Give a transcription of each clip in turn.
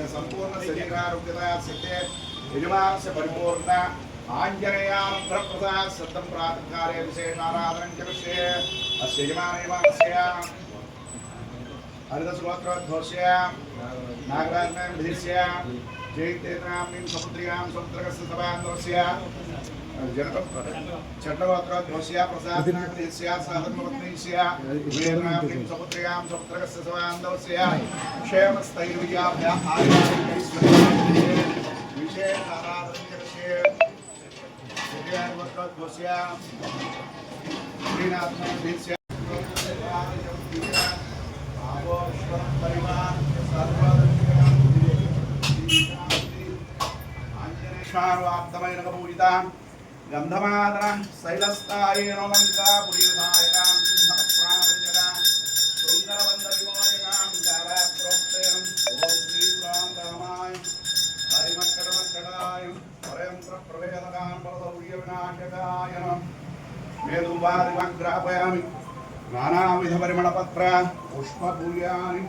संपूर्ण शरीरारोग्यता सिद्धे यजमान से परिपूर्ण आंजनेयां प्रप्रसाद सत्तम प्रातःकाले विशेष आराधनं चलस्य अस्य यजमानेवास्य हरिदस्वोत्रध्वस्य नागराजनं विधिस्य जयतेनाम्नीं समुद्रियां समुद्रकस्य सभान्दवस्य चट्टवोत्रध्वस्य प्रसादनागस्य साधनमत्नीस्य वीरनाम्नीं समुद्रियां समुद्रकस्य सभान्दवस्य क्षेमस्थैर्विजयाभ्या आयुर्वेदैश्वर्ये विशेष आराधनं चलस्य श्रीनाथमन्दिरस्य पूजितां गंधमादनं शैलस्थायेन लङ्कापुरीविधायकां सिंहप्राणवञ्जकां सुन्दरवन्दविमोचकां जालाप्रोक्तेयं ॐ श्रीं राम रामाय हरिमक्कटमक्कटाय परयन्त्रप्रभेदकां परसौर्यविनाशकाय नमः मेदुवादिमग्रापयामि नानाविधपरिमलपत्र पुष्पपूजानि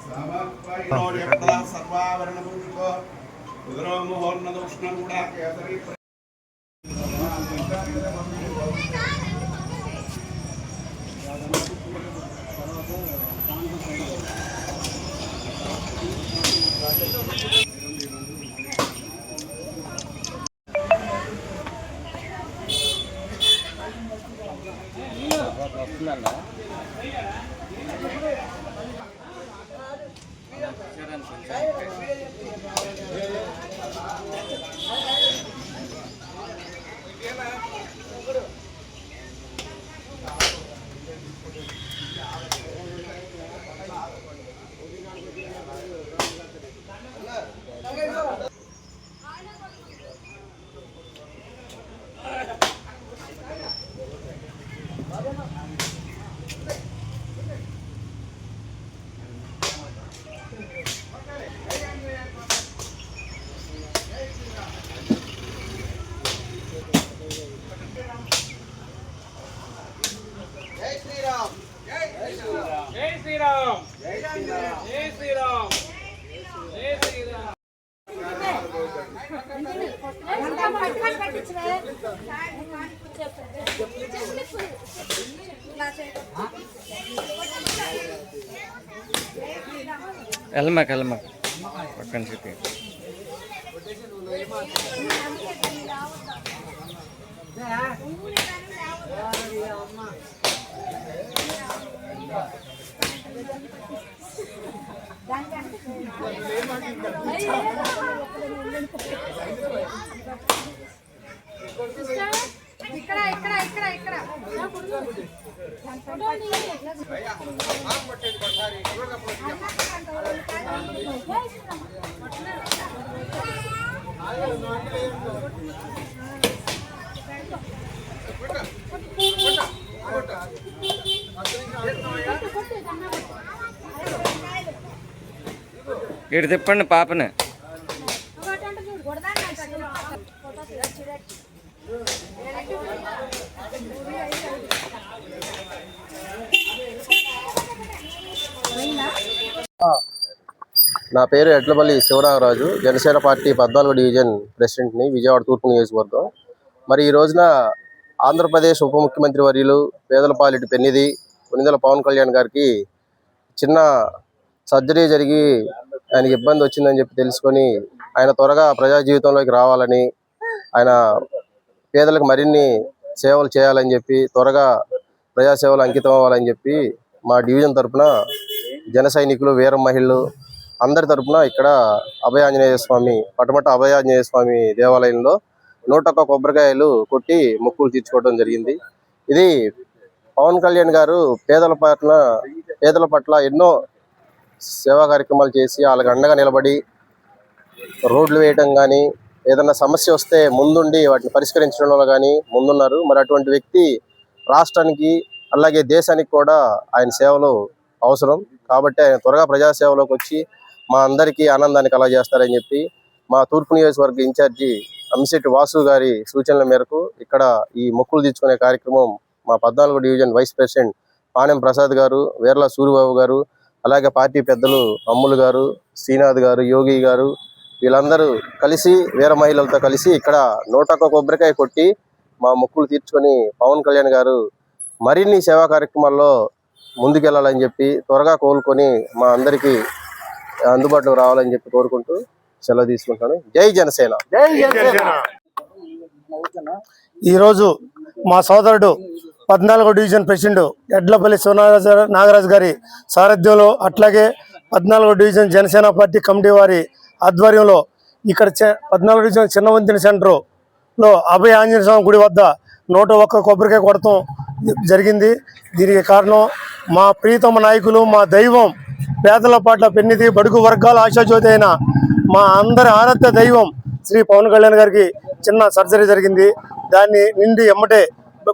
समर्पयामि सर्वाभरणभूषितो उदरोमुहोन्नतोष्णगुडा केसरी Elmak makan situ. ఇటు తిప్పండి పాపని. నా పేరు ఎడ్లపల్లి శివనాగరాజు, జనసేన పార్టీ 14వ డివిజన్ ప్రెసిడెంట్ని, విజయవాడ తూర్పు నియోజకవర్గం. మరి ఈ రోజున ఆంధ్రప్రదేశ్ ఉప ముఖ్యమంత్రి వర్యులు పేదలపాలిటి పెన్నిధి కొణిదెల పవన్ కళ్యాణ్ గారికి చిన్న సర్జరీ జరిగి ఆయనకి ఇబ్బంది వచ్చిందని చెప్పి తెలుసుకొని ఆయన త్వరగా ప్రజా జీవితంలోకి రావాలని, ఆయన పేదలకు మరిన్ని సేవలు చేయాలని చెప్పి, త్వరగా ప్రజాసేవలు అంకితం అవ్వాలని చెప్పి మా డివిజన్ తరఫున జన సైనికులు, వీర మహిళలు అందరి తరఫున ఇక్కడ అభయాంజనేయ స్వామి, పటమట అభయాంజనేయ స్వామి దేవాలయంలో 101 కొబ్బరికాయలు కొట్టి మొక్కులు తీర్చుకోవడం జరిగింది. ఇది పవన్ కళ్యాణ్ గారు పేదల పట్ల ఎన్నో సేవా కార్యక్రమాలు చేసి వాళ్ళకి అండగా నిలబడి రోడ్లు వేయటం కానీ, ఏదన్నా సమస్య వస్తే ముందుండి వాటిని పరిష్కరించడంలో కానీ ముందున్నారు. మరి అటువంటి వ్యక్తి రాష్ట్రానికి అలాగే దేశానికి కూడా ఆయన సేవలు అవసరం. కాబట్టి ఆయన త్వరగా ప్రజాసేవలోకి వచ్చి మా అందరికీ ఆనందాన్ని కలగజేస్తారని చెప్పి మా తూర్పు నియోజకవర్గ ఇన్ఛార్జి అంశెట్టి వాసు గారి సూచనల మేరకు ఇక్కడ ఈ మొక్కులు తీర్చుకునే కార్యక్రమం మా 14వ division vice president Panem Prasad గారు, వీర్ల సూరిబాబు గారు, అలాగే పార్టీ పెద్దలు అమ్ములు గారు, శ్రీనాథ్ గారు, యోగి గారు వీళ్ళందరూ కలిసి వీర మహిళలతో కలిసి ఇక్కడ 101 కొబ్బరికాయ కొట్టి మా మొక్కులు తీర్చుకొని పవన్ కళ్యాణ్ గారు మరిన్ని సేవా కార్యక్రమాల్లో ముందుకెళ్లాలని చెప్పి త్వరగా కోలుకొని మా అందరికీ అందుబాటులో రావాలని చెప్పి కోరుకుంటూ సెలవు తీసుకుంటాను. జై జనసేన. ఈరోజు మా సోదరుడు 14వ డివిజన్ ప్రెసిడెంట్ ఎడ్లపల్లి నాగరాజు గారి సారథ్యంలో, అట్లాగే 14వ డివిజన్ జనసేన పార్టీ కమిటీ వారి ఆధ్వర్యంలో ఇక్కడ 14వ డివిజన్ చిన్న వంతెన సెంటర్లో అభయ ఆంజనేయ స్వామి గుడి వద్ద 101 కొబ్బరికాయ కొడతాం జరిగింది. దీనికి కారణం మా ప్రీతమ నాయకులు, మా దైవం, పేదల పట్ల పెన్నిది, బడుగు వర్గాల ఆశాజ్యోతి అయిన మా అందరి ఆరాధ్య దైవం శ్రీ పవన్ కళ్యాణ్ గారికి చిన్న సర్జరీ జరిగింది. దాన్ని నిండి ఎమ్మటే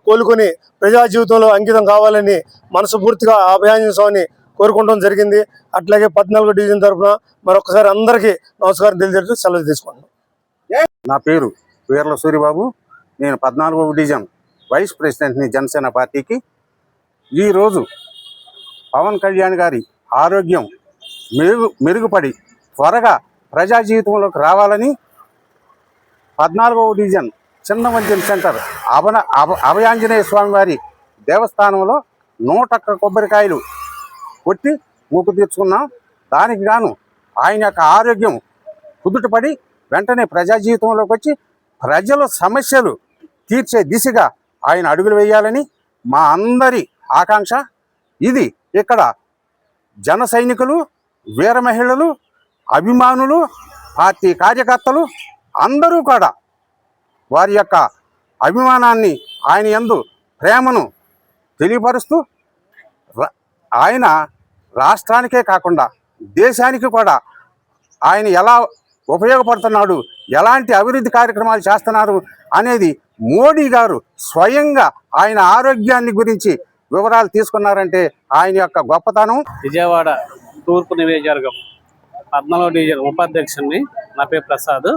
కోలుకొని ప్రజా జీవితంలో అంకితం కావాలని మనస్ఫూర్తిగా అభయాంజనేయ స్వామిని కోరుకోవడం జరిగింది. అట్లాగే 14వ డివిజన్ తరఫున మరొకసారి అందరికీ నమస్కారం తెలియజేస్తూ సెలవు తీసుకుంటున్నాను. నా పేరు వీర్ల సూరిబాబు. నేను 14వ డివిజన్ వైస్ ప్రెసిడెంట్ని జనసేన పార్టీకి. ఈరోజు పవన్ కళ్యాణ్ గారి ఆరోగ్యం మెరుగుపడి త్వరగా ప్రజా జీవితంలోకి రావాలని 14వ డివిజన్ చిన్న వంతెన సెంటర్ అభయాంజనేయ స్వామి వారి దేవస్థానంలో 101 కొబ్బరికాయలు కొట్టి మొక్కు తీర్చుకున్నాం. దానికి గాను ఆయన యొక్క ఆరోగ్యం కుదుటపడి వెంటనే ప్రజా జీవితంలోకి వచ్చి ప్రజల సమస్యలు తీర్చే దిశగా ఆయన అడుగులు వేయాలని మా అందరి ఆకాంక్ష. ఇది ఇక్కడ జన సైనికులు, వీర మహిళలు, అభిమానులు, పార్టీ కార్యకర్తలు అందరూ కూడా వారి యొక్క అభిమానాన్ని, ఆయన యందు ప్రేమను తెలియపరుస్తూ ఆయన రాష్ట్రానికే కాకుండా దేశానికి కూడా ఆయన ఎలా ఉపయోగపడుతున్నాడు, ఎలాంటి అభివృద్ధి కార్యక్రమాలు చేస్తున్నారు అనేది మోడీ గారు స్వయంగా ఆయన ఆరోగ్యాన్ని గురించి వివరాలు తీసుకున్నారంటే ఆయన యొక్క గొప్పతనం. విజయవాడ తూర్పు నియోజకవర్గం 14వ డివిజన్ ఉపాధ్యక్షుడిని. నా పేరు ప్రసాద్.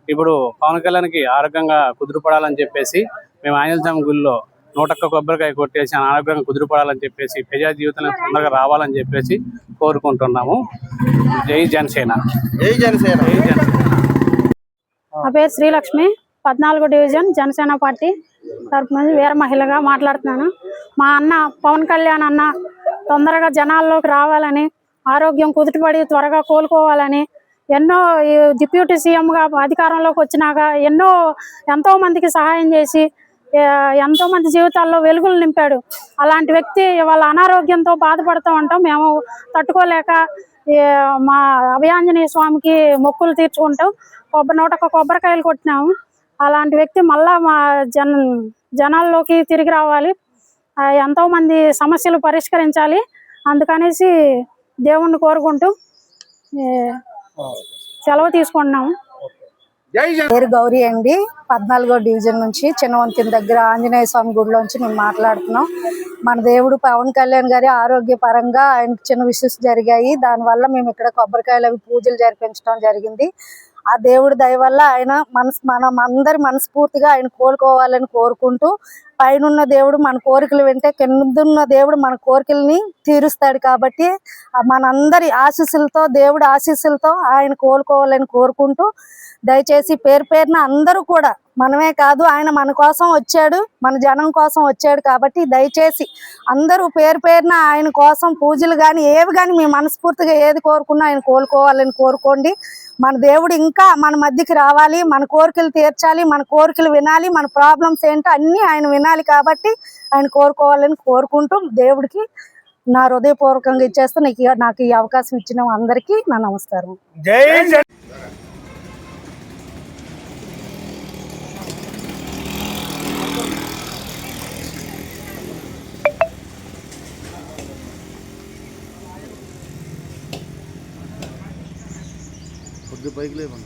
ఇప్పుడు పవన్ కళ్యాణ్కి ఆరోగ్యంగా కుదురుపడాలని చెప్పేసి మేము ఆంజనేయ స్వామి గుడిలో 101 కొబ్బరికాయ కొట్టేసి ఆరోగ్యంగా కుదురుపడాలని చెప్పేసి ప్రజా జీవితంలో తొందరగా రావాలని చెప్పేసి కోరుకుంటున్నాము. జై జనసేన. జై జనసేన. జై జనసేన. నా పేరు శ్రీలక్ష్మి, 14వ డివిజన్ జనసేన పార్టీ తరఫున వీర మహిళగా మాట్లాడుతున్నాను. మా అన్న పవన్ కళ్యాణ్ అన్న తొందరగా జనాల్లోకి రావాలని, ఆరోగ్యం కుదుటపడి త్వరగా కోలుకోవాలని, ఎన్నో డిప్యూటీ సీఎంగా అధికారంలోకి వచ్చినాక ఎంతో మందికి సహాయం చేసి ఎంతో మంది జీవితాల్లో వెలుగులు నింపాడు. అలాంటి వ్యక్తి వాళ్ళ అనారోగ్యంతో బాధపడుతూ ఉంటాం. మేము తట్టుకోలేక మా అభయాంజనేయ స్వామికి మొక్కులు తీర్చుకుంటాం 101 కొబ్బరికాయలు కొట్టినాము. అలాంటి వ్యక్తి మళ్ళా మా జనాల్లోకి తిరిగి రావాలి, ఎంతో మంది సమస్యలు పరిష్కరించాలి. అందుకనేసి దేవుణ్ణి కోరుకుంటూ సెలవు తీసుకుంటున్నాము. పేరు గౌరీ అండి. 14వ డివిజన్ నుంచి చిన్న వంతెన దగ్గర ఆంజనేయ స్వామి గుడిలోంచి మేము మాట్లాడుతున్నాం. మన దేవుడు పవన్ కళ్యాణ్ గారి ఆరోగ్యపరంగా ఆయనకు చిన్న విషయాలు జరిగాయి. దానివల్ల మేము ఇక్కడ కొబ్బరికాయలు అవి పూజలు జరిపించడం జరిగింది. ఆ దేవుడి దయ వల్ల ఆయన మనం అందరి మనస్ఫూర్తిగా ఆయన కోలుకోవాలని కోరుకుంటూ, పైనున్న దేవుడు మన కోరికలు వింటే కిందున్న దేవుడు మన కోరికల్ని తీరుస్తాడు. కాబట్టి మనందరి ఆశీస్సులతో, దేవుడి ఆశీస్సులతో ఆయన కోలుకోవాలని కోరుకుంటూ, దయచేసి పేరు పేరున అందరూ కూడా, మనమే కాదు ఆయన మన కోసం వచ్చాడు, మన జనం కోసం వచ్చాడు. కాబట్టి దయచేసి అందరూ పేరు పేరున ఆయన కోసం పూజలు కానీ ఏవి కానీ మీ మనస్ఫూర్తిగా ఏది కోరుకున్నా ఆయన కోలుకోవాలని కోరుకోండి. మన దేవుడు ఇంకా మన మధ్యకి రావాలి, మన కోరికలు తీర్చాలి, మన కోరికలు వినాలి, మన ప్రాబ్లమ్స్ ఏంటో అన్నీ ఆయన వినాలి. కాబట్టి ఆయన కోరుకోవాలని కోరుకుంటూ దేవుడికి నా హృదయపూర్వకంగా ఇచ్చేస్తూ నాకు ఈ అవకాశం ఇచ్చిన అందరికీ నా నమస్కారం. బైక్ లేవు.